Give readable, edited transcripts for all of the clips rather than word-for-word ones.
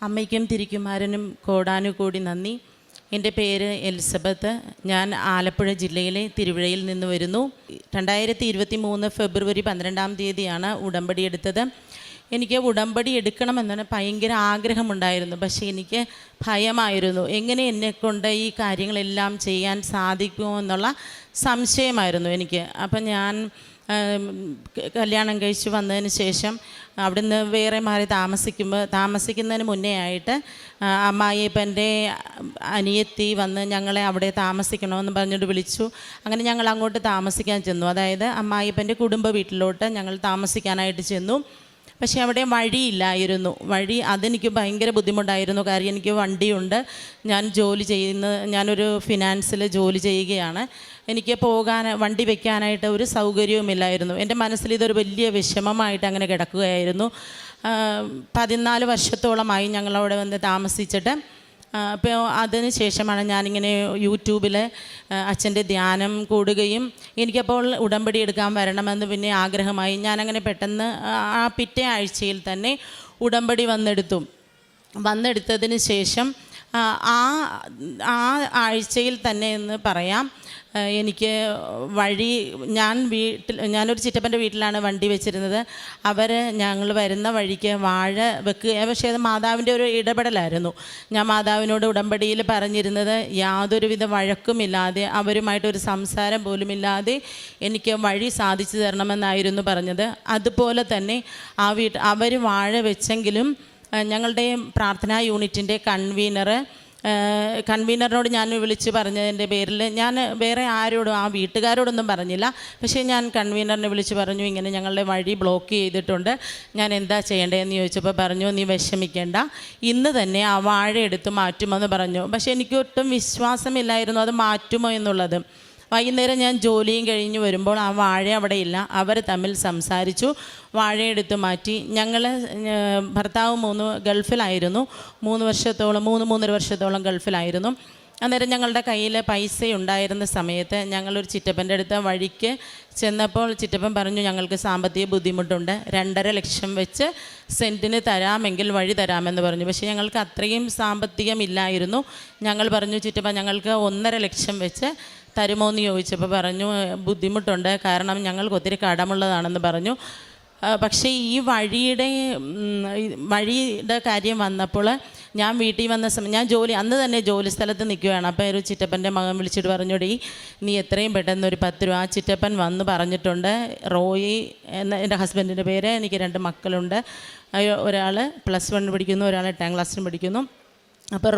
അമ്മയ്ക്കും തിരിക്കുമാരനും കോടാനുകൂടി നന്ദി. എൻ്റെ പേര് എലിസബത്ത്. ഞാൻ ആലപ്പുഴ ജില്ലയിലെ തിരുവഴയിൽ നിന്ന് വരുന്നു. 2023 ഫെബ്രുവരി 12 ഉടമ്പടി എടുത്തത്. എനിക്ക് ഉടമ്പടി എടുക്കണമെന്നാണ് ഭയങ്കര ആഗ്രഹമുണ്ടായിരുന്നു. പക്ഷേ എനിക്ക് ഭയമായിരുന്നു, എങ്ങനെ എന്നെക്കൊണ്ട് ഈ കാര്യങ്ങളെല്ലാം ചെയ്യാൻ സാധിക്കുമോ എന്നുള്ള സംശയമായിരുന്നു എനിക്ക്. അപ്പം ഞാൻ കല്യാണം കഴിച്ച് വന്നതിന് ശേഷം അവിടുന്ന് വേറെ മാറി താമസിക്കുന്നതിന് മുന്നേ ആയിട്ട് അമ്മായിയപ്പൻ്റെ അനിയത്തി വന്ന് ഞങ്ങളെ അവിടെ താമസിക്കണമെന്ന് പറഞ്ഞിട്ട് വിളിച്ചു. അങ്ങനെ ഞങ്ങൾ അങ്ങോട്ട് താമസിക്കാൻ ചെന്നു. അതായത് അമ്മായിയപ്പൻ്റെ കുടുംബ വീട്ടിലോട്ട് ഞങ്ങൾ താമസിക്കാനായിട്ട് ചെന്നു. പക്ഷേ അവിടെ വഴിയില്ലായിരുന്നു. അതെനിക്ക് ഭയങ്കര ബുദ്ധിമുട്ടായിരുന്നു. കാര്യം എനിക്ക് വണ്ടിയുണ്ട്, ഞാനൊരു ഫിനാൻസിൽ ജോലി ചെയ്യുകയാണ്. എനിക്ക് വണ്ടി വെക്കാനായിട്ട് ഒരു സൗകര്യവുമില്ലായിരുന്നു. എൻ്റെ മനസ്സിൽ ഇതൊരു വലിയ വിഷമമായിട്ട് അങ്ങനെ കിടക്കുകയായിരുന്നു. 14 വർഷത്തോളമായി ഞങ്ങളവിടെ വന്ന് താമസിച്ചിട്ട്. അപ്പോൾ അതിന് ശേഷമാണ് ഞാനിങ്ങനെ യൂട്യൂബിൽ അച്ഛൻ്റെ ധ്യാനം കൂടുകയും എനിക്കപ്പോൾ ഉടമ്പടി എടുക്കാൻ വരണമെന്ന് പിന്നെ ആഗ്രഹമായി. ഞാനങ്ങനെ പെട്ടെന്ന് ആ പിറ്റേ ആഴ്ചയിൽ തന്നെ ഉടമ്പടി വന്നെടുത്തതിന് ശേഷം ആ ആഴ്ചയിൽ തന്നെ എന്ന് പറയാം, എനിക്ക് ഞാനൊരു ചിറ്റപ്പൻ്റെ വീട്ടിലാണ് വണ്ടി വെച്ചിരുന്നത്. ഞങ്ങൾ വരുന്ന വഴിക്ക് വാഴ വെക്കുക. പക്ഷേ അത് മാതാവിൻ്റെ ഒരു ഇടപെടലായിരുന്നു. ഞാൻ മാതാവിനോട് ഉടമ്പടിയിൽ പറഞ്ഞിരുന്നത് യാതൊരുവിധ വഴക്കുമില്ലാതെ, അവരുമായിട്ടൊരു സംസാരം പോലുമില്ലാതെ എനിക്ക് വഴി സാധിച്ചു തരണമെന്നായിരുന്നു പറഞ്ഞത്. അതുപോലെ തന്നെ അവർ വാഴ വെച്ചെങ്കിലും ഞങ്ങളുടെ പ്രാർത്ഥനാ യൂണിറ്റിൻ്റെ കൺവീനറിനോട് ഞാൻ വിളിച്ച് പറഞ്ഞതിൻ്റെ പേരിൽ ഞാൻ വേറെ ആരോടും, ആ വീട്ടുകാരോടൊന്നും പറഞ്ഞില്ല. പക്ഷേ ഞാൻ കൺവീനറിനെ വിളിച്ച് പറഞ്ഞു, ഇങ്ങനെ ഞങ്ങളുടെ വഴി ബ്ലോക്ക് ചെയ്തിട്ടുണ്ട്, ഞാൻ എന്താ ചെയ്യേണ്ടതെന്ന് ചോദിച്ചപ്പോൾ പറഞ്ഞു, നീ വിഷമിക്കേണ്ട, ഇന്ന് തന്നെ ആ വാഴ എടുത്ത് മാറ്റുമെന്ന് പറഞ്ഞു. പക്ഷേ എനിക്കൊട്ടും വിശ്വാസമില്ലായിരുന്നു അത് മാറ്റുമോ എന്നുള്ളത്. വൈകുന്നേരം ഞാൻ ജോലിയും കഴിഞ്ഞ് വരുമ്പോൾ ആ വാഴ അവിടെ ഇല്ല. അവർ തമ്മിൽ സംസാരിച്ചു, വാഴയെടുത്ത് മാറ്റി. ഭർത്താവ് ഗൾഫിലായിരുന്നു. 3-3.5 വർഷത്തോളം ഗൾഫിലായിരുന്നു. അന്നേരം ഞങ്ങളുടെ കയ്യിൽ പൈസ ഉണ്ടായിരുന്ന സമയത്ത് ഞങ്ങളൊരു ചിറ്റപ്പൻ്റെ അടുത്ത വഴിക്ക് ചെന്നപ്പോൾ ചിറ്റപ്പൻ പറഞ്ഞു, ഞങ്ങൾക്ക് സാമ്പത്തിക ബുദ്ധിമുട്ടുണ്ട്, 2.5 ലക്ഷം വെച്ച് സെൻറ്റിന് തരാമെങ്കിൽ വഴി തരാമെന്ന് പറഞ്ഞു. പക്ഷേ ഞങ്ങൾക്ക് അത്രയും സാമ്പത്തികമില്ലായിരുന്നു. ഞങ്ങൾ പറഞ്ഞു, ചിറ്റപ്പൻ ഞങ്ങൾക്ക് 1.5 ലക്ഷം വെച്ച് തരുമോ എന്ന് ചോദിച്ചപ്പോൾ പറഞ്ഞു, ബുദ്ധിമുട്ടുണ്ട്, കാരണം ഞങ്ങൾക്ക് ഒത്തിരി കടമുള്ളതാണെന്ന് പറഞ്ഞു. പക്ഷേ ഈ വഴിയുടെ കാര്യം വന്നപ്പോൾ ഞാൻ വീട്ടിൽ വന്ന സമയം ഞാൻ അന്ന് തന്നെ ജോലി സ്ഥലത്ത് നിൽക്കുകയാണ്. അപ്പോൾ ഒരു ചിറ്റപ്പൻ്റെ മകൻ വിളിച്ചിട്ട് പറഞ്ഞോടി, നീ എത്രയും പെട്ടെന്ന് ഒരു 10 രൂപ. ആ ചിറ്റപ്പൻ വന്ന് പറഞ്ഞിട്ടുണ്ട്. റോയി എന്ന എൻ്റെ ഹസ്ബൻഡിൻ്റെ പേര്. എനിക്ക് 2 മക്കളുണ്ട്. ഒരാൾ +1 പഠിക്കുന്നു, ഒരാൾ 8ാം ക്ലാസ്സിന് പഠിക്കുന്നു. അപ്പോൾ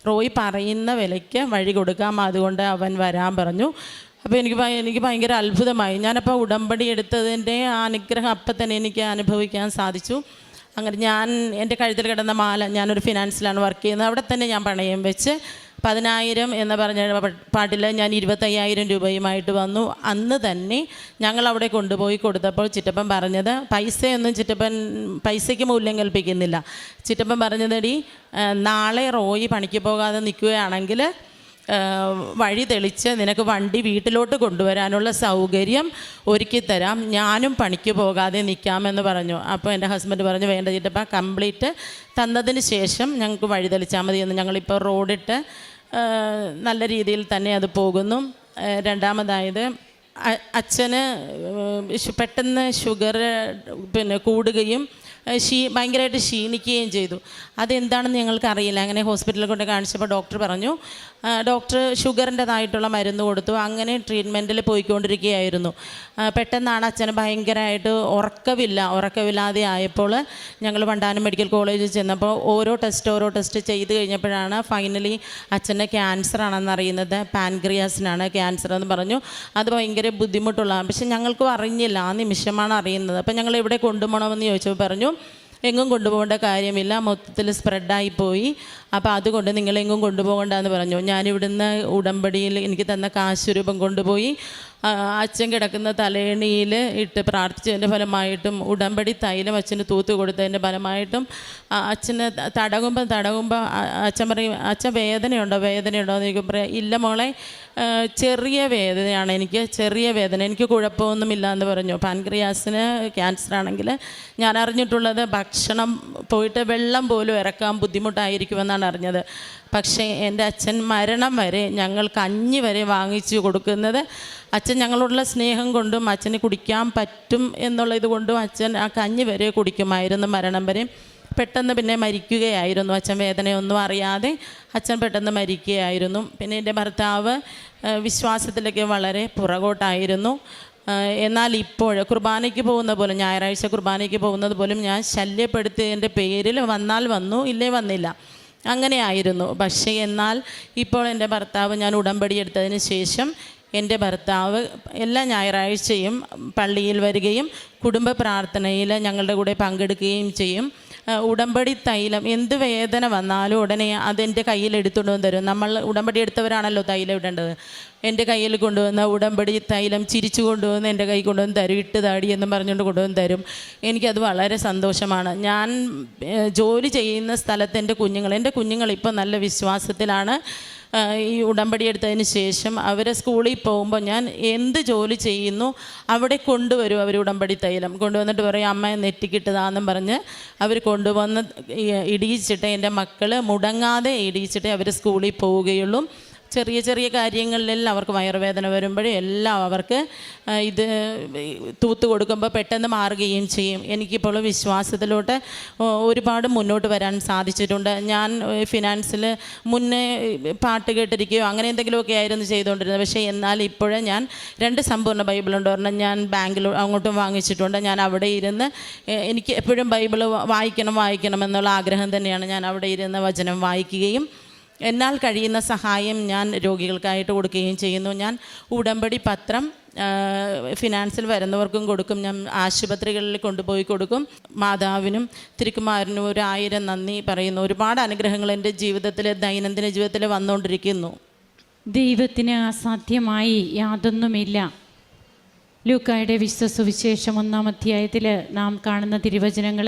റോയി പറയുന്ന വിലയ്ക്ക് വഴി കൊടുക്കാം, അതുകൊണ്ട് അവൻ വരാൻ പറഞ്ഞു. അപ്പോൾ എനിക്ക് ഭയങ്കര അത്ഭുതമായി. ഞാനപ്പോൾ ഉടമ്പടി എടുത്തതിൻ്റെ ആ അനുഗ്രഹം അപ്പം തന്നെ എനിക്ക് അനുഭവിക്കാൻ സാധിച്ചു. അങ്ങനെ എൻ്റെ കഴുത്തിൽ കിടന്ന മാല, ഞാനൊരു ഫിനാൻസിലാണ് വർക്ക് ചെയ്യുന്നത്, അവിടെ തന്നെ ഞാൻ പണയം വെച്ച് 10,000 എന്ന് പറഞ്ഞ പാട്ടിൽ ഞാൻ 25,000 രൂപയുമായിട്ട് വന്നു. അന്ന് തന്നെ ഞങ്ങളവിടെ കൊണ്ടുപോയി കൊടുത്തപ്പോൾ ചിറ്റപ്പൻ പറഞ്ഞത്, പൈസയ്ക്ക് മൂല്യം കൽപ്പിക്കുന്നില്ല. ചിറ്റപ്പൻ പറഞ്ഞതടി, നാളെ റോയി പണിക്ക് പോകാതെ നിൽക്കുകയാണെങ്കിൽ വഴി തെളിച്ച് നിനക്ക് വണ്ടി വീട്ടിലോട്ട് കൊണ്ടുവരാനുള്ള സൗകര്യം ഒരുക്കി തരാം, ഞാനും പണിക്ക് പോകാതെ നിൽക്കാമെന്ന് പറഞ്ഞു. അപ്പോൾ എൻ്റെ ഹസ്ബൻഡ് പറഞ്ഞു, വേണ്ട ചിറ്റപ്പ, കംപ്ലീറ്റ് തന്നതിന് ശേഷം ഞങ്ങൾക്ക് വഴി തെളിച്ചാൽ മതിയെന്ന്. ഞങ്ങളിപ്പോൾ റോഡിട്ട് നല്ല രീതിയിൽ തന്നെ അത് പോകുന്നു. രണ്ടാമതായത്, അച്ഛന് പെട്ടെന്ന് ഷുഗർ കൂടുകയും ഭയങ്കരമായിട്ട് ക്ഷീണിക്കുകയും ചെയ്തു. അതെന്താണെന്ന് ഞങ്ങൾക്കറിയില്ല. അങ്ങനെ ഹോസ്പിറ്റലിൽ കൊണ്ട് കാണിച്ചപ്പോൾ ഡോക്ടർ പറഞ്ഞു, ഡോക്ടർ ഷുഗറിൻ്റെതായിട്ടുള്ള മരുന്ന് കൊടുത്തു. അങ്ങനെ ട്രീറ്റ്മെൻറ്റിൽ പോയിക്കൊണ്ടിരിക്കുകയായിരുന്നു. പെട്ടെന്നാണ് അച്ഛന് ഭയങ്കരമായിട്ട് ഉറക്കമില്ലാതെ ആയപ്പോൾ ഞങ്ങൾ വണ്ടാനം മെഡിക്കൽ കോളേജിൽ ചെന്നപ്പോൾ ഓരോ ടെസ്റ്റ് ചെയ്ത് കഴിഞ്ഞപ്പോഴാണ് ഫൈനലി അച്ഛന് ക്യാൻസർ ആണെന്ന് അറിയുന്നത്. പാൻക്രിയാസിനാണ് ക്യാൻസർ എന്ന് പറഞ്ഞു. അത് ഭയങ്കര ബുദ്ധിമുട്ടുള്ള, പക്ഷെ ഞങ്ങൾക്കും അറിഞ്ഞില്ല, ആ നിമിഷമാണ് അറിയുന്നത്. അപ്പം ഞങ്ങൾ എവിടെ കൊണ്ടുപോകണമെന്ന് ചോദിച്ചപ്പോൾ പറഞ്ഞു, എങ്ങും കൊണ്ടുപോകേണ്ട കാര്യമില്ല, മൊത്തത്തിൽ സ്പ്രെഡായിപ്പോയി, അപ്പോൾ അതുകൊണ്ട് നിങ്ങളെങ്ങും കൊണ്ടുപോകണ്ടെന്ന് പറഞ്ഞു. ഞാനിവിടുന്ന് ഉടമ്പടിയിൽ എനിക്ക് തന്ന കാശ് രൂപം കൊണ്ടുപോയി അച്ഛൻ കിടക്കുന്ന തലേണിയിൽ ഇട്ട് പ്രാർത്ഥിച്ചതിൻ്റെ ഫലമായിട്ടും ഉടമ്പടി തൈലം അച്ഛന് തൂത്ത് കൊടുത്തതിൻ്റെ ഫലമായിട്ടും അച്ഛന് തടകുമ്പോൾ അച്ഛൻ പറയും, അച്ഛൻ വേദനയുണ്ടോ എന്ന് ചോദിക്കും. പറയാം, ഇല്ല മോളെ, ചെറിയ വേദനയാണ് ചെറിയ വേദന, എനിക്ക് കുഴപ്പമൊന്നുമില്ല എന്ന് പറഞ്ഞു. പാൻക്രിയാസിന് ക്യാൻസർ ആണെങ്കിൽ ഞാൻ അറിഞ്ഞിട്ടുള്ളത് ഭക്ഷണം പോയിട്ട് വെള്ളം പോലും ഇറക്കാൻ ബുദ്ധിമുട്ടായിരിക്കുമെന്നാണ് അറിഞ്ഞത്. പക്ഷേ എൻ്റെ അച്ഛൻ മരണം വരെ ഞങ്ങൾ കഞ്ഞി വരെ വാങ്ങിച്ചു കൊടുക്കുന്നത് അച്ഛൻ ഞങ്ങളോടുള്ള സ്നേഹം കൊണ്ടും അച്ഛന് കുടിക്കാൻ പറ്റും എന്നുള്ള ഇത് കൊണ്ടും അച്ഛൻ ആ കഞ്ഞി വരെ കുടിക്കുമായിരുന്നു മരണം വരെ. പെട്ടെന്ന് പിന്നെ മരിക്കുകയായിരുന്നു. അച്ഛൻ വേദനയൊന്നും അറിയാതെ അച്ഛൻ പെട്ടെന്ന് മരിക്കുകയായിരുന്നു. പിന്നെ എൻ്റെ ഭർത്താവ് വിശ്വാസത്തിലൊക്കെ വളരെ പുറകോട്ടായിരുന്നു. എന്നാൽ ഇപ്പോൾ കുർബാനയ്ക്ക് പോകുന്ന പോലും, ഞായറാഴ്ച കുർബാനയ്ക്ക് പോകുന്നത് പോലും ഞാൻ ശല്യപ്പെടുത്തിയതിൻ്റെ പേരിൽ വന്നാൽ വന്നു, ഇല്ലേ വന്നില്ല, അങ്ങനെയായിരുന്നു. പക്ഷേ എന്നാൽ ഇപ്പോൾ എൻ്റെ ഭർത്താവ്, ഞാൻ ഉടമ്പടി എടുത്തതിന് ശേഷം എൻ്റെ ഭർത്താവ് എല്ലാ ഞായറാഴ്ചയും പള്ളിയിൽ വരികയും കുടുംബ പ്രാർത്ഥനയിൽ ഞങ്ങളുടെ കൂടെ പങ്കെടുക്കുകയും ചെയ്യും. ഉടമ്പടി തൈലം എന്ത് വേദന വന്നാലും ഉടനെ അതെൻ്റെ കയ്യിൽ എടുത്തുകൊണ്ട് വന്ന് തരും. നമ്മൾ ഉടമ്പടി എടുത്തവരാണല്ലോ തൈലം ഇടേണ്ടത്. എൻ്റെ കയ്യിൽ കൊണ്ടുവന്ന ഉടമ്പടി തൈലം ചിരിച്ചു കൊണ്ടുവന്ന് എൻ്റെ കൈ കൊണ്ടുവന്ന് തരും. ഇട്ട് താടി എന്നും പറഞ്ഞുകൊണ്ട് കൊണ്ടുവന്ന് തരും. എനിക്കത് വളരെ സന്തോഷമാണ്. ഞാൻ ജോലി ചെയ്യുന്ന സ്ഥലത്ത് എൻ്റെ കുഞ്ഞുങ്ങൾ ഇപ്പം നല്ല വിശ്വാസത്തിലാണ്. ഈ ഉടമ്പടി എടുത്തതിന് ശേഷം അവർ സ്കൂളിൽ പോകുമ്പോൾ ഞാൻ എന്ത് ജോലി ചെയ്യുന്നു അവിടെ കൊണ്ടുവരും. അവർ ഉടമ്പടി തൈലം കൊണ്ടുവന്നിട്ട് പറയും, അമ്മ നെറ്റിക്കിട്ടതാണെന്നും പറഞ്ഞ് അവർ കൊണ്ടുവന്ന് ഇടിയിച്ചിട്ട് എൻ്റെ മക്കൾ മുടങ്ങാതെ ഇടിയിച്ചിട്ടേ അവർ സ്കൂളിൽ പോവുകയുള്ളൂ. ചെറിയ ചെറിയ കാര്യങ്ങളിലെല്ലാം അവർക്ക് വയറുവേദന വരുമ്പോഴേ എല്ലാം അവർക്ക് ഇത് തൂത്ത് കൊടുക്കുമ്പോൾ പെട്ടെന്ന് മാറുകയും ചെയ്യും. എനിക്കിപ്പോൾ വിശ്വാസത്തിലോട്ട് ഒരുപാട് മുന്നോട്ട് വരാൻ സാധിച്ചിട്ടുണ്ട്. ഞാൻ ഫിനാൻസിൽ മുന്നേ പാട്ട് കേട്ടിരിക്കുകയോ അങ്ങനെ എന്തെങ്കിലുമൊക്കെ ആയിരുന്നു ചെയ്തുകൊണ്ടിരുന്നത്. പക്ഷേ എന്നാൽ ഇപ്പോഴും ഞാൻ 2 സമ്പൂർണ്ണ ബൈബിളുണ്ട്. ഒരെണ്ണം ഞാൻ ബാങ്കിൽ അങ്ങോട്ടും വാങ്ങിച്ചിട്ടുണ്ട്. ഞാൻ അവിടെ ഇരുന്ന് എനിക്ക് എപ്പോഴും ബൈബിൾ വായിക്കണം എന്നുള്ള ആഗ്രഹം തന്നെയാണ്. ഞാൻ അവിടെ ഇരുന്ന് വചനം വായിക്കുകയും എന്നാൽ കഴിയുന്ന സഹായം ഞാൻ രോഗികൾക്കായിട്ട് കൊടുക്കുകയും ചെയ്യുന്നു. ഞാൻ ഉടമ്പടി പത്രം ഫിനാൻസിൽ വരുന്നവർക്കും കൊടുക്കും. ഞാൻ ആശുപത്രികളിൽ കൊണ്ടുപോയി കൊടുക്കും. മാതാവിനും തിരുക്കുമാരനും 1000 നന്ദി പറയുന്നു. ഒരുപാട് അനുഗ്രഹങ്ങൾ എൻ്റെ ജീവിതത്തിൽ, ദൈനംദിന ജീവിതത്തിൽ വന്നുകൊണ്ടിരിക്കുന്നു. ദൈവത്തിന് അസാധ്യമായി യാതൊന്നുമില്ല. ലൂക്കായുടെ വിശുദ്ധ സുവിശേഷം 1-ാം അധ്യായത്തിൽ നാം കാണുന്ന തിരുവചനങ്ങൾ